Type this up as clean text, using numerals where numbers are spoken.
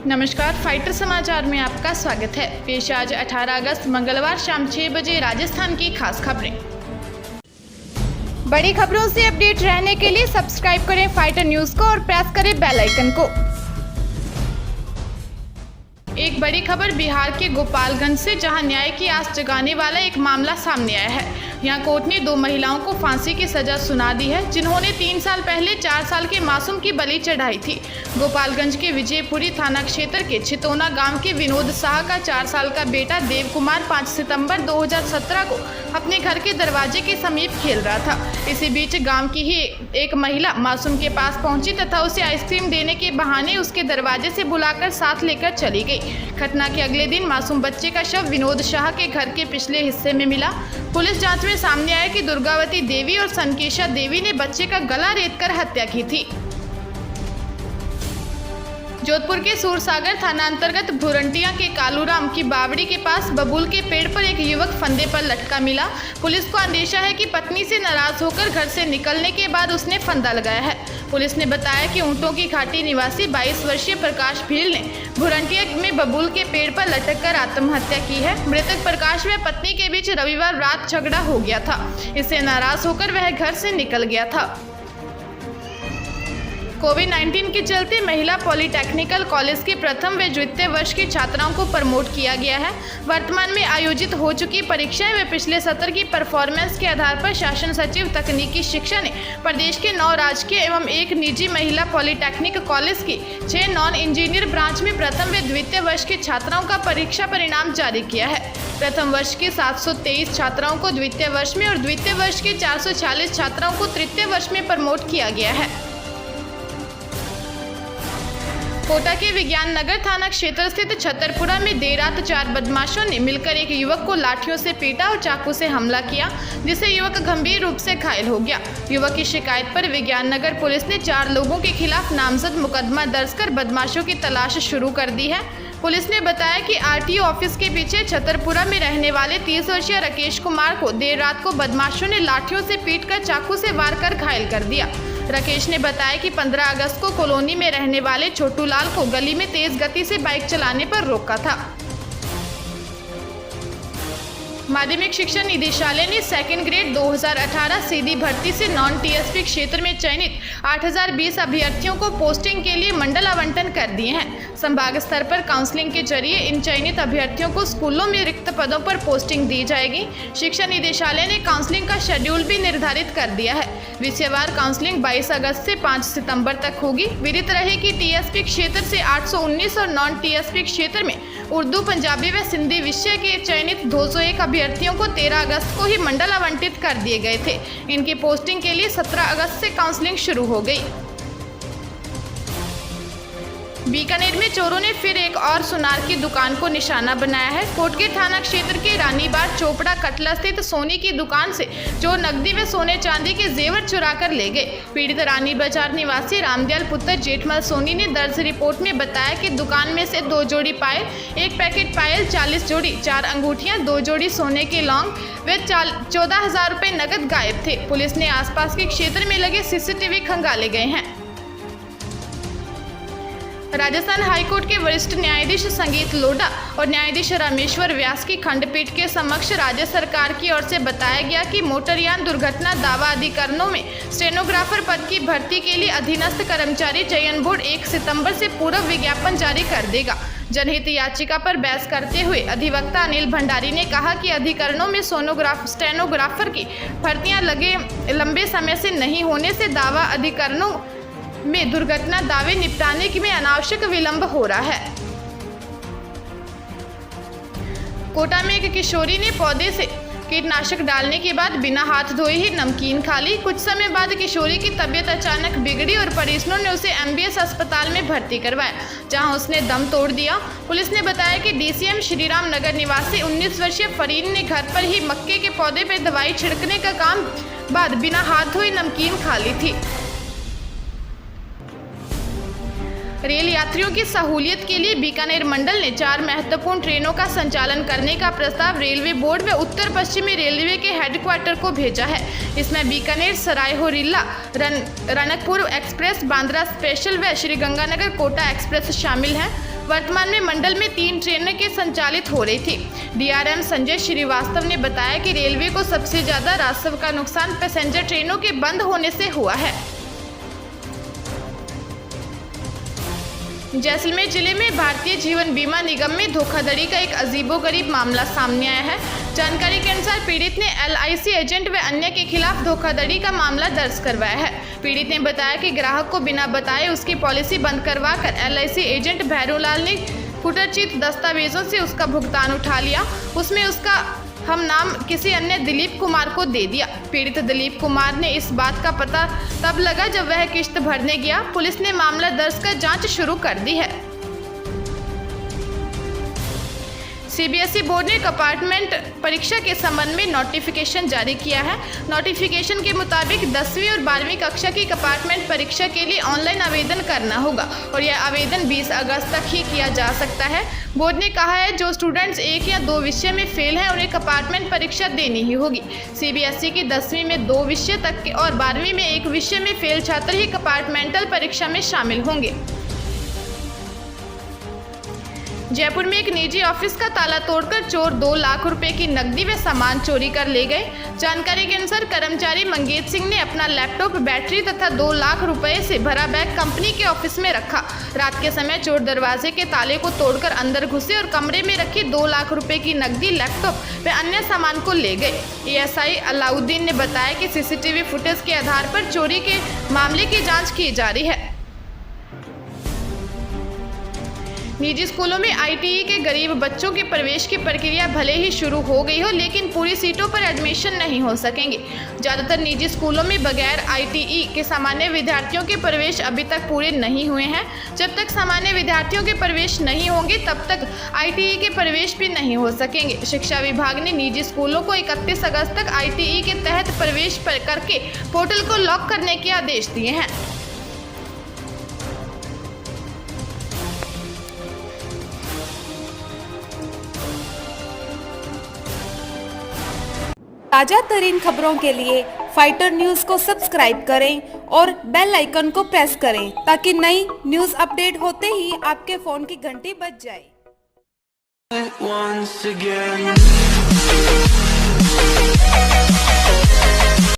नमस्कार, फाइटर समाचार में आपका स्वागत है। पेश आज 18 अगस्त मंगलवार शाम 6 बजे राजस्थान की खास खबरें। बड़ी खबरों से अपडेट रहने के लिए सब्सक्राइब करें फाइटर न्यूज को और प्रेस करें बेल आइकन को। एक बड़ी खबर बिहार के गोपालगंज से, जहां न्याय की आस जगाने वाला एक मामला सामने आया है। यहां कोर्ट ने 2 महिलाओं को फांसी की सजा सुना दी है, जिन्होंने 3 साल पहले 4 साल के मासूम की बलि चढ़ाई थी। गोपालगंज के विजयपुरी थाना क्षेत्र के छितौना गांव के विनोद शाह का 4 साल का बेटा देव कुमार 5 सितंबर 2017 को अपने घर के दरवाजे के समीप खेल रहा था। इसी बीच गांव की ही एक महिला मासूम के पास पहुंची तथा उसे आइसक्रीम देने के बहाने उसके दरवाजे से बुलाकर साथ लेकर चली गई। घटना के अगले दिन मासूम बच्चे का शव विनोद शाह के घर के पिछले हिस्से में मिला। पुलिस जांच में सामने आया कि दुर्गावती देवी और सनकेशा देवी ने बच्चे का गला रेतकर हत्या की थी। जोधपुर के सूरसागर थाना अंतर्गत भुरंटिया के कालूराम की बावड़ी के पास बबूल के पेड़ पर एक युवक फंदे पर लटका मिला। पुलिस को अंदेशा है कि पत्नी से नाराज होकर घर से निकलने के बाद उसने फंदा लगाया है। पुलिस ने बताया कि ऊंटों की घाटी निवासी 22 वर्षीय प्रकाश भील ने भुरंटिया में बबूल के पेड़ पर लटककर आत्महत्या की है। मृतक प्रकाश व पत्नी के बीच रविवार रात झगड़ा हो गया था। इससे नाराज होकर वह घर से निकल गया था। कोविड-19 के चलते महिला पॉलिटेक्निकल कॉलेज के प्रथम व द्वितीय वर्ष की छात्राओं को प्रमोट किया गया है। वर्तमान में आयोजित हो चुकी परीक्षाएं व पिछले सत्र की परफॉर्मेंस के आधार पर शासन सचिव तकनीकी शिक्षा ने प्रदेश के 9 राजकीय एवं 1 निजी महिला पॉलिटेक्निक कॉलेज की 6 नॉन इंजीनियर ब्रांच में प्रथम व द्वितीय वर्ष की छात्राओं का परीक्षा परिणाम जारी किया है। प्रथम वर्ष की 723 छात्राओं को द्वितीय वर्ष में और द्वितीय वर्ष की 440 छात्राओं को तृतीय वर्ष में प्रमोट किया गया है। कोटा के विज्ञान नगर थाना क्षेत्र स्थित छतरपुरा में देर रात 4 बदमाशों ने मिलकर एक युवक को लाठियों से पीटा और चाकू से हमला किया, जिससे युवक गंभीर रूप से घायल हो गया। युवक की शिकायत पर विज्ञान नगर पुलिस ने 4 लोगों के खिलाफ नामजद मुकदमा दर्ज कर बदमाशों की तलाश शुरू कर दी है। पुलिस ने बताया कि आरटीओ ऑफिस के पीछे छतरपुरा में रहने वाले 30 वर्षीय राकेश कुमार को देर रात को बदमाशों ने लाठियों से पीटकर चाकू से वार कर घायल कर दिया। राकेश ने बताया कि 15 अगस्त को कॉलोनी में रहने वाले छोटू लाल को गली में तेज गति से बाइक चलाने पर रोका था। माध्यमिक शिक्षा निदेशालय ने सेकंड ग्रेड 2018 सीधी भर्ती से नॉन टीएसपी क्षेत्र में चयनित 8020 अभ्यर्थियों को पोस्टिंग के लिए मंडल आवंटन कर दिए हैं। संभाग स्तर पर काउंसलिंग के जरिए इन चयनित अभ्यर्थियों को स्कूलों में रिक्त पदों पर पोस्टिंग दी जाएगी। शिक्षा निदेशालय ने काउंसलिंग का शेड्यूल भी निर्धारित कर दिया है। विषयवार काउंसलिंग 22 अगस्त से 5 सितंबर तक होगी। विदित रहे कि टीएसपी क्षेत्र से 819 और नॉन टीएसपी क्षेत्र में उर्दू, पंजाबी व सिंधी विषय के चयनित 201 अभ्यर्थियों को 13 अगस्त को ही मंडल आवंटित कर दिए गए थे। इनकी पोस्टिंग के लिए 17 अगस्त से काउंसलिंग शुरू हो गई। बीकानेर में चोरों ने फिर एक और सुनार की दुकान को निशाना बनाया है। कोटके थाना क्षेत्र के रानीबाग चोपड़ा कटला स्थित सोनी की दुकान से चोर नकदी व सोने चांदी के जेवर चुरा कर ले गए। पीड़ित रानी बाजार निवासी रामदयाल पुत्र जेठमल सोनी ने दर्ज रिपोर्ट में बताया कि दुकान में से 2 जोड़ी पायल, 1 पैकेट पायल, 40 जोड़ी 4 अंगूठियां, 2 जोड़ी सोने के लौंग व 14,000 रुपये नकद गायब थे। पुलिस ने आसपास के क्षेत्र में लगे सीसीटीवी खंगाले गए हैं। राजस्थान हाईकोर्ट के वरिष्ठ न्यायाधीश संगीत लोढ़ा और न्यायाधीश रामेश्वर व्यास की खंडपीठ के समक्ष राज्य सरकार की ओर से बताया गया कि मोटरयान दुर्घटना दावा अधिकरणों में स्टेनोग्राफर पद की भर्ती के लिए अधीनस्थ कर्मचारी चयन बोर्ड 1 सितंबर से पूर्व विज्ञापन जारी कर देगा। जनहित याचिका पर बहस करते हुए अधिवक्ता अनिल भंडारी ने कहा कि अधिकरणों में स्टेनोग्राफर की भर्तियां लंबे समय से नहीं होने से दावा अधिकरणों में दुर्घटना दावे निपटाने में अनावश्यक विलंब हो रहा है। कोटा में एक किशोरी ने पौधे से कीटनाशक डालने के बाद बिना हाथ धोए ही नमकीन खा ली। कुछ समय बाद किशोरी की तबीयत अचानक बिगड़ी और परिजनों ने उसे एमबीएस अस्पताल में भर्ती करवाया, जहां उसने दम तोड़ दिया। पुलिस ने बताया कि डीसीएम श्रीराम नगर निवासी 19 वर्षीय फरीन ने घर पर ही मक्के के पौधे पर दवाई छिड़कने का काम बाद बिना हाथ धोए नमकीन खा ली थी। रेल यात्रियों की सहूलियत के लिए बीकानेर मंडल ने 4 महत्वपूर्ण ट्रेनों का संचालन करने का प्रस्ताव रेलवे बोर्ड व उत्तर पश्चिमी रेलवे के हेडक्वार्टर को भेजा है। इसमें बीकानेर, सरायहोरिल्ला, रनकपुर एक्सप्रेस, बांद्रा स्पेशल व श्रीगंगानगर कोटा एक्सप्रेस शामिल हैं। वर्तमान में मंडल में 3 ट्रेनें के संचालित हो रही थी। डीआरएम संजय श्रीवास्तव ने बताया कि रेलवे को सबसे ज्यादा राजस्व का नुकसान पैसेंजर ट्रेनों के बंद होने से हुआ है। जैसलमेर जिले में भारतीय जीवन बीमा निगम में धोखाधड़ी का एक अजीबोगरीब मामला सामने आया है। जानकारी के अनुसार पीड़ित ने एलआईसी एजेंट व अन्य के खिलाफ धोखाधड़ी का मामला दर्ज करवाया है। पीड़ित ने बताया कि ग्राहक को बिना बताए उसकी पॉलिसी बंद करवाकर एलआईसी एजेंट भैरूलाल ने फुटरचित दस्तावेजों से उसका भुगतान उठा लिया। उसमें उसका हम नाम किसी अन्य दिलीप कुमार को दे दिया। पीड़ित दिलीप कुमार ने इस बात का पता तब लगा जब वह किश्त भरने गया। पुलिस ने मामला दर्ज कर जांच शुरू कर दी है। सीबीएसई बोर्ड ने कंपार्टमेंट परीक्षा के संबंध में नोटिफिकेशन जारी किया है। नोटिफिकेशन के मुताबिक 10वीं और 12वीं कक्षा की कंपार्टमेंट परीक्षा के लिए ऑनलाइन आवेदन करना होगा और यह आवेदन 20 अगस्त तक ही किया जा सकता है। बोर्ड ने कहा है जो स्टूडेंट्स 1 या 2 विषय में फेल हैं उन्हें कंपार्टमेंट परीक्षा देनी ही होगी। सीबीएसई की 10वीं में 2 विषय तक और 12वीं में 1 विषय में फेल छात्र ही कंपार्टमेंटल परीक्षा में शामिल होंगे। जयपुर में एक निजी ऑफिस का ताला तोड़कर चोर 2 लाख रुपए की नकदी व सामान चोरी कर ले गए। जानकारी के अनुसार कर्मचारी मंगेत सिंह ने अपना लैपटॉप, बैटरी तथा 2 लाख रुपए से भरा बैग कंपनी के ऑफिस में रखा। रात के समय चोर दरवाजे के ताले को तोड़कर अंदर घुसे और कमरे में रखी 2 लाख रुपए की नकदी, लैपटॉप व अन्य सामान को ले गए। एएसआई अलाउद्दीन ने बताया कि सीसीटीवी फुटेज के आधार पर चोरी के मामले की जाँच की जा रही है। निजी स्कूलों में आईटीई के गरीब बच्चों के प्रवेश की प्रक्रिया भले ही शुरू हो गई हो, लेकिन पूरी सीटों पर एडमिशन नहीं हो सकेंगे। ज़्यादातर निजी स्कूलों में बगैर आईटीई के सामान्य विद्यार्थियों के प्रवेश अभी तक पूरे नहीं हुए हैं। जब तक सामान्य विद्यार्थियों के प्रवेश नहीं होंगे तब तक आईटीई के प्रवेश भी नहीं हो सकेंगे। शिक्षा विभाग ने निजी स्कूलों को 31 अगस्त तक आईटीई के तहत प्रवेश करके पोर्टल को लॉक करने के आदेश दिए हैं। ताजा तरीन खबरों के लिए फाइटर न्यूज को सब्सक्राइब करें और बेल आइकन को प्रेस करें ताकि नई न्यूज अपडेट होते ही आपके फोन की घंटी बज जाए।